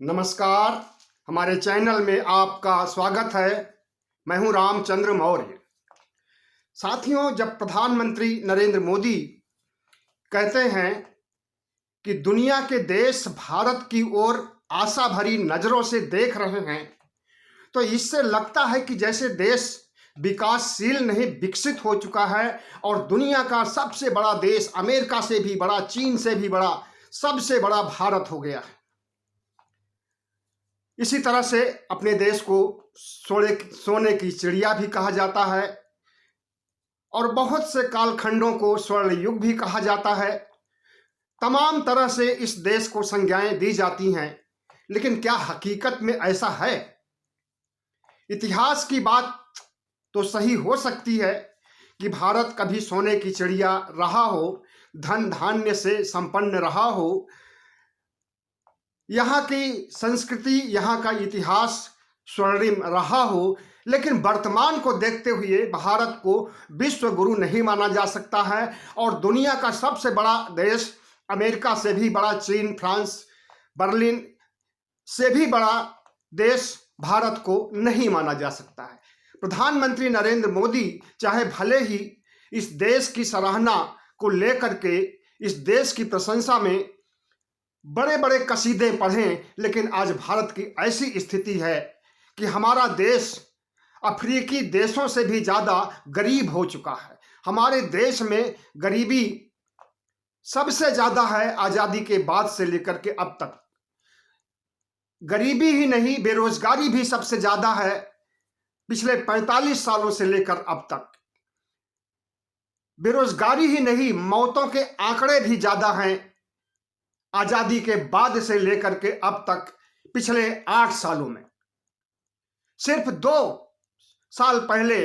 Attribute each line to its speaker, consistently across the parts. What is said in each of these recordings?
Speaker 1: नमस्कार। हमारे चैनल में आपका स्वागत है। मैं हूं रामचंद्र मौर्य। साथियों, जब प्रधानमंत्री नरेंद्र मोदी कहते हैं कि दुनिया के देश भारत की ओर आशा भरी नजरों से देख रहे हैं, तो इससे लगता है कि जैसे देश विकासशील नहीं विकसित हो चुका है और दुनिया का सबसे बड़ा देश, अमेरिका से भी बड़ा, चीन से भी बड़ा, सबसे बड़ा भारत हो गया है। इसी तरह से अपने देश को सोने की चिड़िया भी कहा जाता है और बहुत से कालखंडों को स्वर्ण युग भी कहा जाता है। तमाम तरह से इस देश को संज्ञाएं दी जाती हैं, लेकिन क्या हकीकत में ऐसा है? इतिहास की बात तो सही हो सकती है कि भारत कभी सोने की चिड़िया रहा हो, धन धान्य से संपन्न रहा हो, यहाँ की संस्कृति, यहाँ का इतिहास स्वर्णिम रहा हो, लेकिन वर्तमान को देखते हुए भारत को विश्व गुरु नहीं माना जा सकता है और दुनिया का सबसे बड़ा देश, अमेरिका से भी बड़ा, चीन, फ्रांस, बर्लिन से भी बड़ा देश भारत को नहीं माना जा सकता है। प्रधानमंत्री नरेंद्र मोदी चाहे भले ही इस देश की सराहना को लेकर के, इस देश की प्रशंसा में बड़े बड़े कसीदे पढ़ें, लेकिन आज भारत की ऐसी स्थिति है कि हमारा देश अफ्रीकी देशों से भी ज़्यादा गरीब हो चुका है। हमारे देश में गरीबी सबसे ज़्यादा है आज़ादी के बाद से लेकर के अब तक। गरीबी ही नहीं, बेरोजगारी भी सबसे ज़्यादा है पिछले 45 सालों से लेकर अब तक। बेरोजगारी ही नहीं, मौतों के आंकड़े भी ज़्यादा हैं आज़ादी के बाद से लेकर के अब तक। पिछले 8 सालों में सिर्फ 2 साल पहले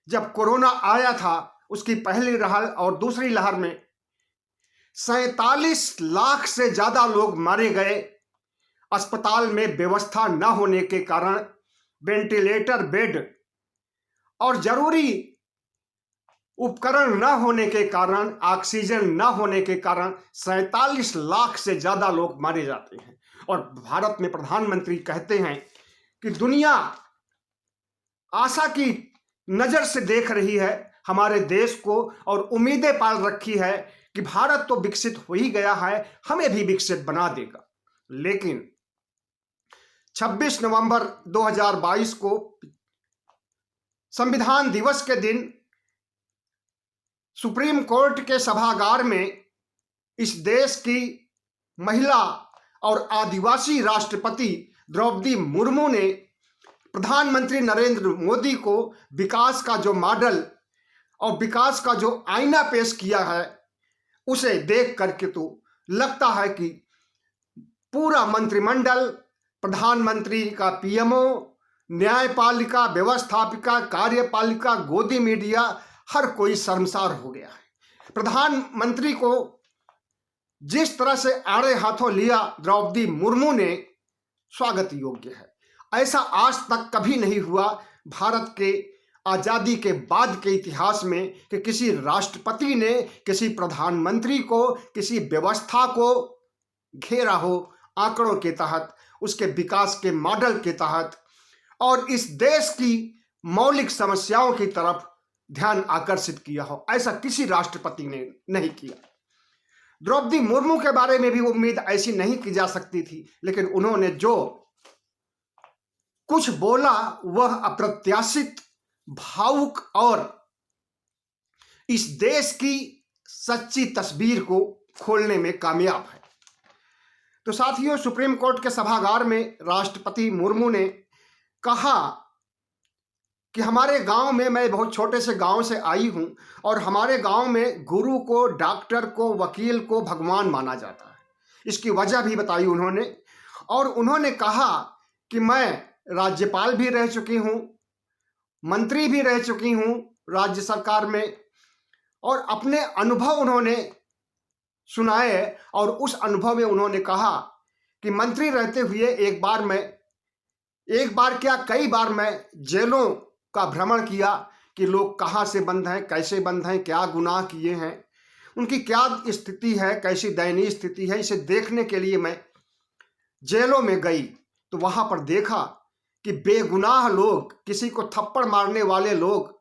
Speaker 1: जब कोरोना आया था, उसकी पहली लहर और दूसरी लहर में 47 लाख से ज़्यादा लोग मारे गए। अस्पताल में व्यवस्था न होने के कारण, वेंटिलेटर बेड और जरूरी उपकरण न होने के कारण, ऑक्सीजन न होने के कारण 47 लाख से ज़्यादा लोग मारे जाते हैं। और भारत में प्रधानमंत्री कहते हैं कि दुनिया आशा की नज़र से देख रही है हमारे देश को और उम्मीदें पाल रखी है कि भारत तो विकसित हो ही गया है, हमें भी विकसित बना देगा। लेकिन 26 नवंबर 2022 को संविधान दिवस के दिन सुप्रीम कोर्ट के सभागार में इस देश की महिला और आदिवासी राष्ट्रपति द्रौपदी मुर्मू ने प्रधानमंत्री नरेंद्र मोदी को विकास का जो मॉडल और विकास का जो आईना पेश किया है, उसे देख करके तो लगता है कि पूरा मंत्रिमंडल, प्रधानमंत्री का पीएमओ, न्यायपालिका, व्यवस्थापिका, कार्यपालिका, गोदी मीडिया, हर कोई शर्मसार हो गया है। प्रधानमंत्री को जिस तरह से आड़े हाथों लिया द्रौपदी मुर्मू ने, स्वागत योग्य है। ऐसा आज तक कभी नहीं हुआ भारत के आज़ादी के बाद के इतिहास में कि किसी राष्ट्रपति ने किसी प्रधानमंत्री को, किसी व्यवस्था को घेरा हो आंकड़ों के तहत, उसके विकास के मॉडल के तहत, और इस देश की मौलिक समस्याओं की तरफ ध्यान आकर्षित किया हो। ऐसा किसी राष्ट्रपति ने नहीं किया। द्रौपदी मुर्मू के बारे में भी उम्मीद ऐसी नहीं की जा सकती थी, लेकिन उन्होंने जो कुछ बोला वह अप्रत्याशित, भावुक और इस देश की सच्ची तस्वीर को खोलने में कामयाब है। तो साथियों, सुप्रीम कोर्ट के सभागार में राष्ट्रपति मुर्मू ने कहा कि हमारे गांव में, मैं बहुत छोटे से गांव से आई हूं और हमारे गांव में गुरु को, डॉक्टर को, वकील को भगवान माना जाता है। इसकी वजह भी बताई उन्होंने। और उन्होंने कहा कि मैं राज्यपाल भी रह चुकी हूं, मंत्री भी रह चुकी हूं राज्य सरकार में, और अपने अनुभव उन्होंने सुनाए। और उस अनुभव में उन्होंने कहा कि मंत्री रहते हुए एक बार क्या, कई बार मैं जेलों का भ्रमण किया कि लोग कहाँ से बंद हैं, कैसे बंद हैं, क्या गुनाह किए हैं, उनकी क्या स्थिति है, कैसी दयनीय स्थिति है, इसे देखने के लिए मैं जेलों में गई तो वहां पर देखा कि बेगुनाह लोग, किसी को थप्पड़ मारने वाले लोग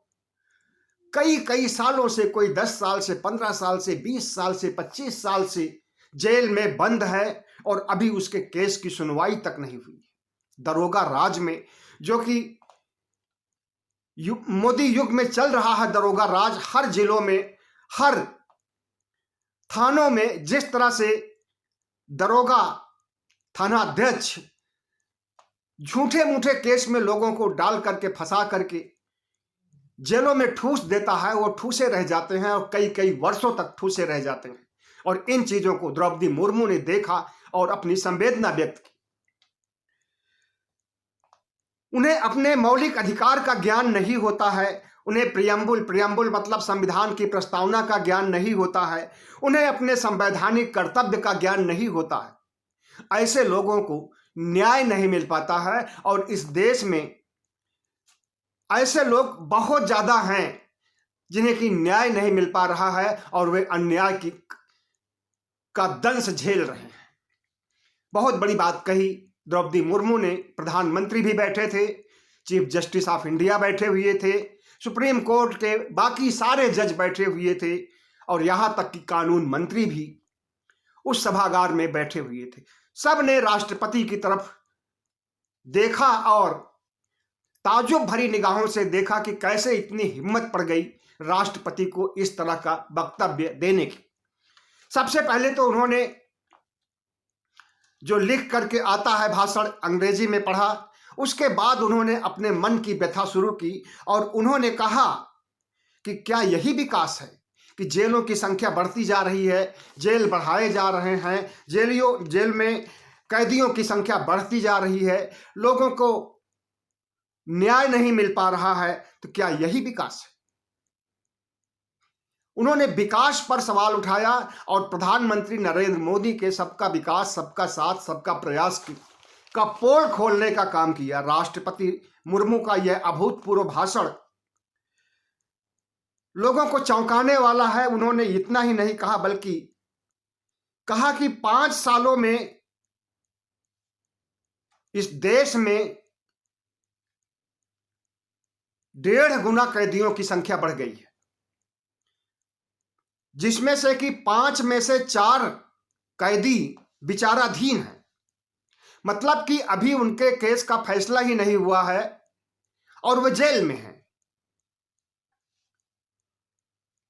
Speaker 1: कई कई सालों से, कोई 10 साल से, 15 साल से, 20 साल से, 25 साल से जेल में बंद है और अभी उसके केस की सुनवाई तक नहीं हुई। दरोगा राज में, जो कि मोदी युग में चल रहा है दरोगा राज, हर जिलों में, हर थानों में जिस तरह से दरोगा, थाना अध्यक्ष झूठे मूठे केस में लोगों को डाल करके, फंसा करके जेलों में ठूस देता है, वो ठूसे रह जाते हैं और कई कई वर्षों तक ठूसे रह जाते हैं। और इन चीजों को द्रौपदी मुर्मू ने देखा और अपनी संवेदना व्यक्त की। उन्हें अपने मौलिक अधिकार का ज्ञान नहीं होता है, उन्हें प्रियम्बुल मतलब संविधान की प्रस्तावना का ज्ञान नहीं होता है, उन्हें अपने संवैधानिक कर्तव्य का ज्ञान नहीं होता है। ऐसे लोगों को न्याय नहीं मिल पाता है और इस देश में ऐसे लोग बहुत ज्यादा हैं जिन्हें कि न्याय नहीं मिल पा रहा है और वे अन्याय का दंश झेल रहे हैं। बहुत बड़ी बात कही द्रौपदी मुर्मू ने। प्रधानमंत्री भी बैठे थे, चीफ जस्टिस ऑफ इंडिया बैठे हुए थे, सुप्रीम कोर्ट के बाकी सारे जज बैठे हुए थे और यहां तक कि कानून मंत्री भी उस सभागार में बैठे हुए थे। सब ने राष्ट्रपति की तरफ देखा और ताज्जुब भरी निगाहों से देखा कि कैसे इतनी हिम्मत पड़ गई राष्ट्रपति को इस तरह का वक्तव्य देने की। सबसे पहले तो उन्होंने जो लिख करके आता है भाषण, अंग्रेजी में पढ़ा, उसके बाद उन्होंने अपने मन की व्यथा शुरू की और उन्होंने कहा कि क्या यही विकास है कि जेलों की संख्या बढ़ती जा रही है, जेल बढ़ाए जा रहे हैं, जेल में कैदियों की संख्या बढ़ती जा रही है, लोगों को न्याय नहीं मिल पा रहा है, तो क्या यही विकास है? उन्होंने विकास पर सवाल उठाया और प्रधानमंत्री नरेंद्र मोदी के सबका विकास, सबका साथ, सबका प्रयास का पोल खोलने का काम किया। राष्ट्रपति मुर्मू का यह अभूतपूर्व भाषण लोगों को चौंकाने वाला है। उन्होंने इतना ही नहीं कहा बल्कि कहा कि 5 सालों में इस देश में 1.5 गुना कैदियों की संख्या बढ़ गई है, जिसमें से कि 5 में से 4 कैदी विचाराधीन हैं। मतलब कि अभी उनके केस का फैसला ही नहीं हुआ है और वे जेल में हैं।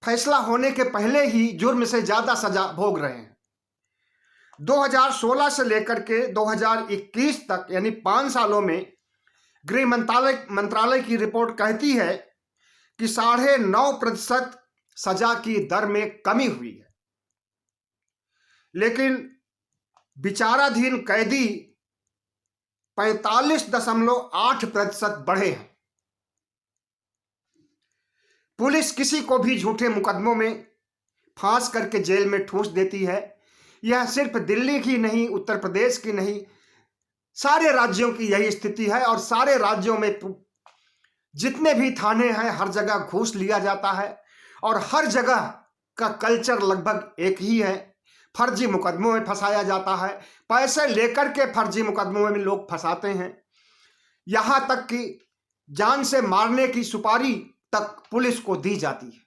Speaker 1: फैसला होने के पहले ही जुर्म से ज्यादा सजा भोग रहे हैं। 2016 से लेकर के 2021 तक यानी 5 सालों में गृह मंत्रालय की रिपोर्ट कहती है कि 9.5% सजा की दर में कमी हुई है, लेकिन विचाराधीन कैदी 45.8% बढ़े हैं। पुलिस किसी को भी झूठे मुकदमों में फांस करके जेल में ठूस देती है। यह सिर्फ दिल्ली की नहीं, उत्तर प्रदेश की नहीं, सारे राज्यों की यही स्थिति है और सारे राज्यों में जितने भी थाने हैं हर जगह घूस लिया जाता है और हर जगह का कल्चर लगभग एक ही है। फर्जी मुकदमों में फंसाया जाता है, पैसे लेकर के फर्जी मुकदमों में लोग फंसाते हैं। यहां तक कि जान से मारने की सुपारी तक पुलिस को दी जाती है,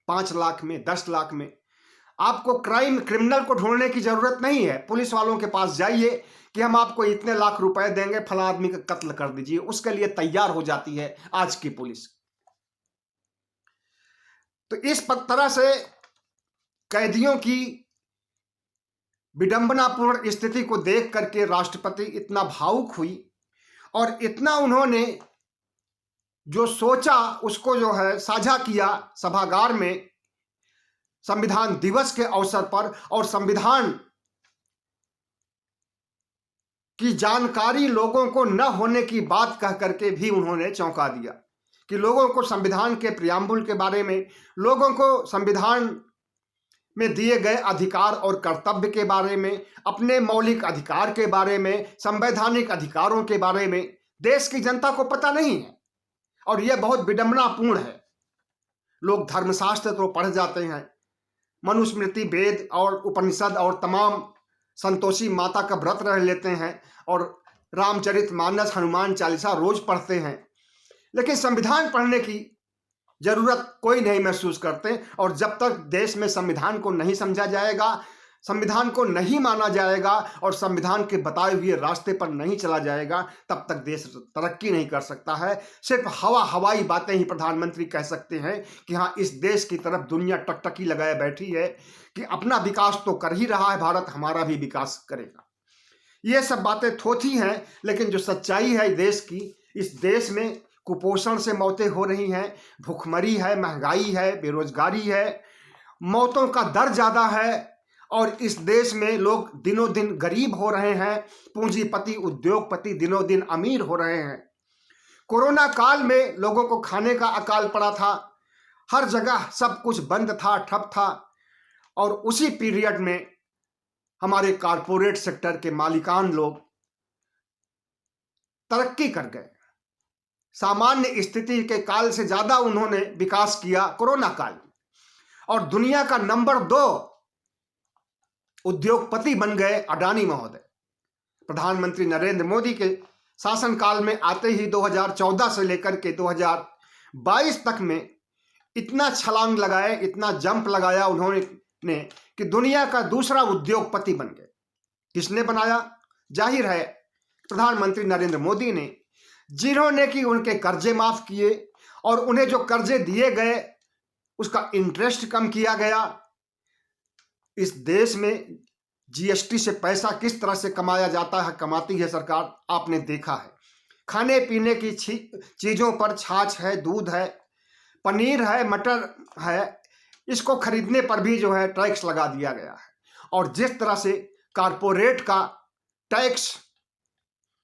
Speaker 1: 5 लाख में, 10 लाख में। आपको क्रिमिनल को ढूंढने की जरूरत नहीं है, पुलिस वालों के पास जाइए कि हम आपको इतने लाख रुपए देंगे, फला आदमी का कत्ल कर दीजिए, उसके लिए तैयार हो जाती है आज की पुलिस। तो इस तरह से कैदियों की विडंबनापूर्ण स्थिति को देख करके राष्ट्रपति इतना भावुक हुई और इतना उन्होंने जो सोचा उसको जो है साझा किया सभागार में संविधान दिवस के अवसर पर। और संविधान की जानकारी लोगों को न होने की बात कह करके भी उन्होंने चौंका दिया कि लोगों को संविधान के प्रियम्बुल के बारे में, लोगों को संविधान में दिए गए अधिकार और कर्तव्य के बारे में, अपने मौलिक अधिकार के बारे में, संवैधानिक अधिकारों के बारे में देश की जनता को पता नहीं है। और यह बहुत विडंबनापूर्ण है। लोग धर्मशास्त्र तो पढ़ जाते हैं, मनुस्मृति, वेद और उपनिषद और तमाम संतोषी माता का व्रत रह लेते हैं और रामचरितमानस, हनुमान चालीसा रोज पढ़ते हैं, लेकिन संविधान पढ़ने की जरूरत कोई नहीं महसूस करते। और जब तक देश में संविधान को नहीं समझा जाएगा, संविधान को नहीं माना जाएगा और संविधान के बताए हुए रास्ते पर नहीं चला जाएगा, तब तक देश तरक्की नहीं कर सकता है। सिर्फ हवाई बातें ही प्रधानमंत्री कह सकते हैं कि हाँ, इस देश की तरफ दुनिया टकटकी लगाए बैठी है कि अपना विकास तो कर ही रहा है भारत, हमारा भी विकास करेगा। ये सब बातें थोथी हैं, लेकिन जो सच्चाई है देश की, इस देश में कुपोषण से मौतें हो रही हैं, भूखमरी है, महंगाई है, बेरोजगारी है, मौतों का दर ज्यादा है और इस देश में लोग दिनों दिन गरीब हो रहे हैं, पूंजीपति उद्योगपति दिनों दिन अमीर हो रहे हैं। कोरोना काल में लोगों को खाने का अकाल पड़ा था, हर जगह सब कुछ बंद था, ठप था, और उसी पीरियड में हमारे कारपोरेट सेक्टर के मालिकान लोग तरक्की कर गए। सामान्य स्थिति के काल से ज्यादा उन्होंने विकास किया कोरोना काल में, और दुनिया का नंबर 2 उद्योगपति बन गए अडानी महोदय। प्रधानमंत्री नरेंद्र मोदी के शासनकाल में आते ही 2014 से लेकर के 2022 तक में इतना छलांग लगाए, इतना जंप लगाया उन्होंने कि दुनिया का दूसरा उद्योगपति बन गए। किसने बनाया? जाहिर है प्रधानमंत्री नरेंद्र मोदी ने, जिन्होंने कि उनके कर्जे माफ किए और उन्हें जो कर्जे दिए गए उसका इंटरेस्ट कम किया गया। इस देश में जीएसटी से पैसा किस तरह से कमाया जाता है, कमाती है सरकार, आपने देखा है। खाने पीने की चीजों पर छाछ है, दूध है, पनीर है, मटर है, इसको खरीदने पर भी जो है टैक्स लगा दिया गया है। और जिस तरह से कारपोरेट का टैक्स,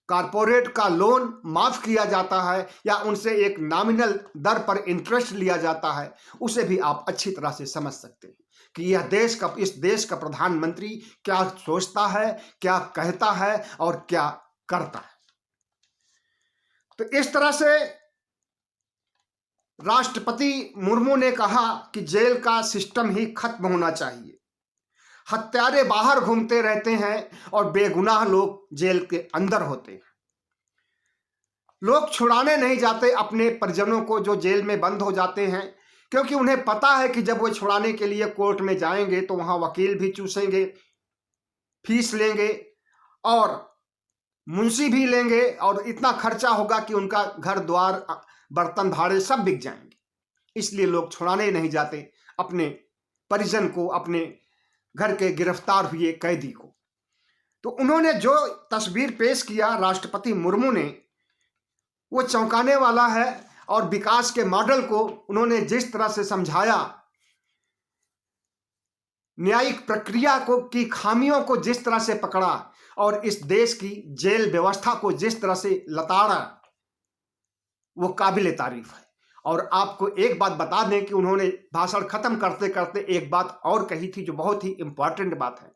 Speaker 1: कारपोरेट का लोन माफ किया जाता है या उनसे एक नॉमिनल दर पर इंटरेस्ट लिया जाता है, उसे भी आप अच्छी तरह से समझ सकते हैं कि यह इस देश का प्रधानमंत्री क्या सोचता है, क्या कहता है और क्या करता है। तो इस तरह से राष्ट्रपति मुर्मू ने कहा कि जेल का सिस्टम ही खत्म होना चाहिए। हत्यारे बाहर घूमते रहते हैं और बेगुनाह लोग जेल के अंदर होते हैं। लोग छुड़ाने नहीं जाते अपने परिजनों को जो जेल में बंद हो जाते हैं, क्योंकि उन्हें पता है कि जब वो छुड़ाने के लिए कोर्ट में जाएंगे तो वहां वकील भी चूसेंगे, फीस लेंगे और मुंशी भी लेंगे, और इतना खर्चा होगा कि उनका घर द्वार, बर्तन भाड़े सब बिक जाएंगे। इसलिए लोग छुड़ाने नहीं जाते अपने परिजन को, अपने घर के गिरफ्तार हुए कैदी को। तो उन्होंने जो तस्वीर पेश किया राष्ट्रपति मुर्मू ने, वो चौंकाने वाला है। और विकास के मॉडल को उन्होंने जिस तरह से समझाया, न्यायिक प्रक्रिया को की खामियों को जिस तरह से पकड़ा और इस देश की जेल व्यवस्था को जिस तरह से लताड़ा, वो काबिले तारीफ है। और आपको एक बात बता दें कि उन्होंने भाषण खत्म करते करते एक बात और कही थी जो बहुत ही इंपॉर्टेंट बात है,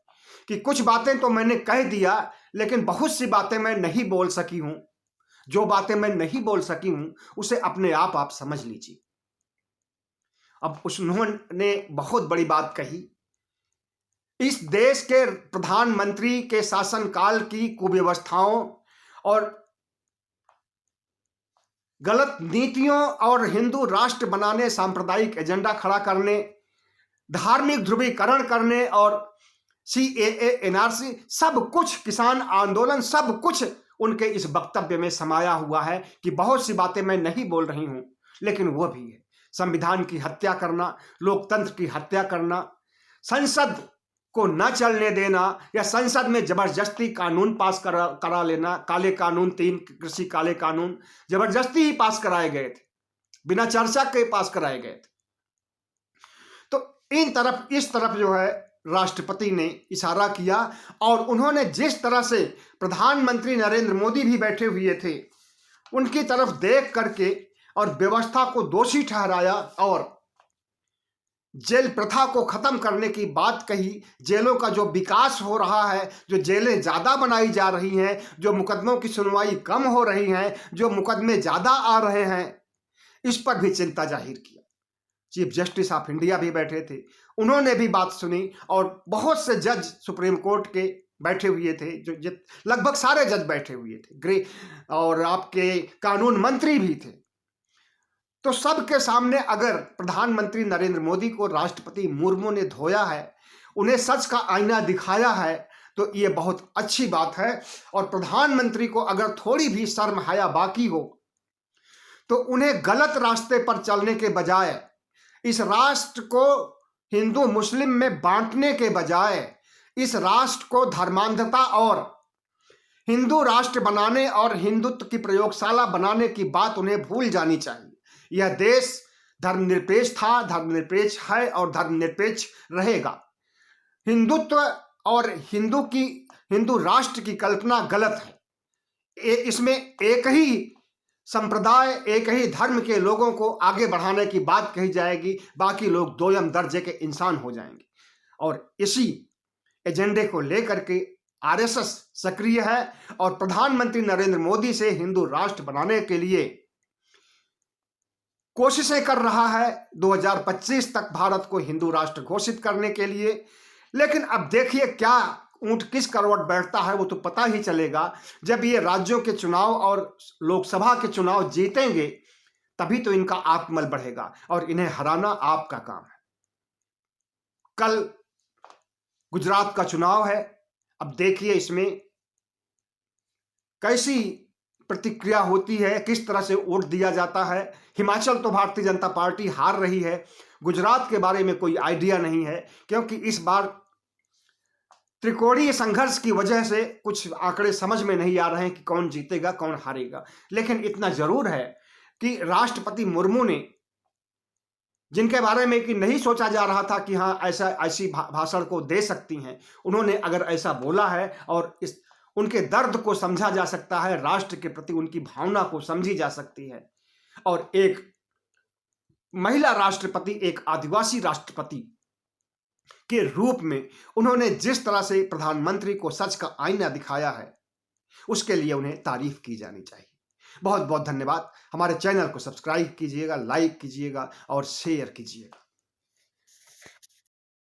Speaker 1: कि कुछ बातें तो मैंने कह दिया लेकिन बहुत सी बातें मैं नहीं बोल सकी हूं। जो बातें मैं नहीं बोल सकी हूं उसे अपने आप समझ लीजिए। अब उन्होंने बहुत बड़ी बात कही, इस देश के प्रधानमंत्री के शासनकाल की कुव्यवस्थाओं और गलत नीतियों और हिंदू राष्ट्र बनाने, सांप्रदायिक एजेंडा खड़ा करने, धार्मिक ध्रुवीकरण करने और CAA, NRC, सब कुछ, किसान आंदोलन, सब कुछ उनके इस वक्तव्य में समाया हुआ है कि बहुत सी बातें मैं नहीं बोल रही हूं, लेकिन वो भी है संविधान की हत्या करना, लोकतंत्र की हत्या करना, संसद को न चलने देना या संसद में जबरदस्ती कानून पास करा लेना। काले कानून, 3 कृषि काले कानून जबरदस्ती ही पास कराए गए थे, बिना चर्चा के पास कराए गए थे। तो इस तरफ जो है राष्ट्रपति ने इशारा किया और उन्होंने जिस तरह से प्रधानमंत्री नरेंद्र मोदी भी बैठे हुए थे उनकी तरफ देख करके और व्यवस्था को दोषी ठहराया और जेल प्रथा को खत्म करने की बात कही। जेलों का जो विकास हो रहा है, जो जेलें ज्यादा बनाई जा रही हैं, जो मुकदमों की सुनवाई कम हो रही है, जो मुकदमे ज्यादा आ रहे हैं, इस पर भी चिंता जाहिर किया। चीफ जस्टिस ऑफ इंडिया भी बैठे थे, उन्होंने भी बात सुनी और बहुत से जज सुप्रीम कोर्ट के बैठे हुए थे, जो लगभग सारे जज बैठे हुए थे, और आपके कानून मंत्री भी थे। तो सबके सामने अगर प्रधानमंत्री नरेंद्र मोदी को राष्ट्रपति मुर्मू ने धोया है, उन्हें सच का आईना दिखाया है, तो ये बहुत अच्छी बात है। और प्रधानमंत्री को अगर थोड़ी भी शर्म हया बाकी हो तो उन्हें गलत रास्ते पर चलने के बजाय, इस राष्ट्र को हिंदू मुस्लिम में बांटने के बजाय, इस राष्ट्र को धर्मांधता और हिंदू राष्ट्र बनाने और हिंदुत्व की प्रयोगशाला बनाने की बात उन्हें भूल जानी चाहिए। यह देश धर्मनिरपेक्ष था, धर्मनिरपेक्ष है और धर्मनिरपेक्ष रहेगा। हिंदुत्व और हिंदू राष्ट्र की कल्पना गलत है। इसमें एक ही संप्रदाय, एक ही धर्म के लोगों को आगे बढ़ाने की बात कही जाएगी, बाकी लोग दोयम दर्जे के इंसान हो जाएंगे। और इसी एजेंडे को लेकर के आरएसएस सक्रिय है और प्रधानमंत्री नरेंद्र मोदी से हिंदू राष्ट्र बनाने के लिए कोशिशें कर रहा है 2025 तक भारत को हिंदू राष्ट्र घोषित करने के लिए। लेकिन अब देखिए क्या ऊंट किस करवट बैठता है, वो तो पता ही चलेगा जब ये राज्यों के चुनाव और लोकसभा के चुनाव जीतेंगे, तभी तो इनका आत्मबल बढ़ेगा और इन्हें हराना आपका काम है। कल गुजरात का चुनाव है, अब देखिए इसमें कैसी प्रतिक्रिया होती है, किस तरह से वोट दिया जाता है। हिमाचल तो भारतीय जनता पार्टी हार रही है, गुजरात के बारे में कोई आइडिया नहीं है, क्योंकि इस बार त्रिकोणीय संघर्ष की वजह से कुछ आंकड़े समझ में नहीं आ रहे हैं कि कौन जीतेगा कौन हारेगा। लेकिन इतना जरूर है कि राष्ट्रपति मुर्मू ने, जिनके बारे में कि नहीं सोचा जा रहा था कि हाँ ऐसी भाषण को दे सकती हैं, उन्होंने अगर ऐसा बोला है और उनके दर्द को समझा जा सकता है, राष्ट्र के प्रति उनकी भावना को समझी जा सकती है। और एक महिला राष्ट्रपति, एक आदिवासी राष्ट्रपति के रूप में उन्होंने जिस तरह से प्रधानमंत्री को सच का आईना दिखाया है, उसके लिए उन्हें तारीफ की जानी चाहिए। बहुत बहुत धन्यवाद। हमारे चैनल को सब्सक्राइब कीजिएगा, लाइक कीजिएगा और शेयर कीजिएगा।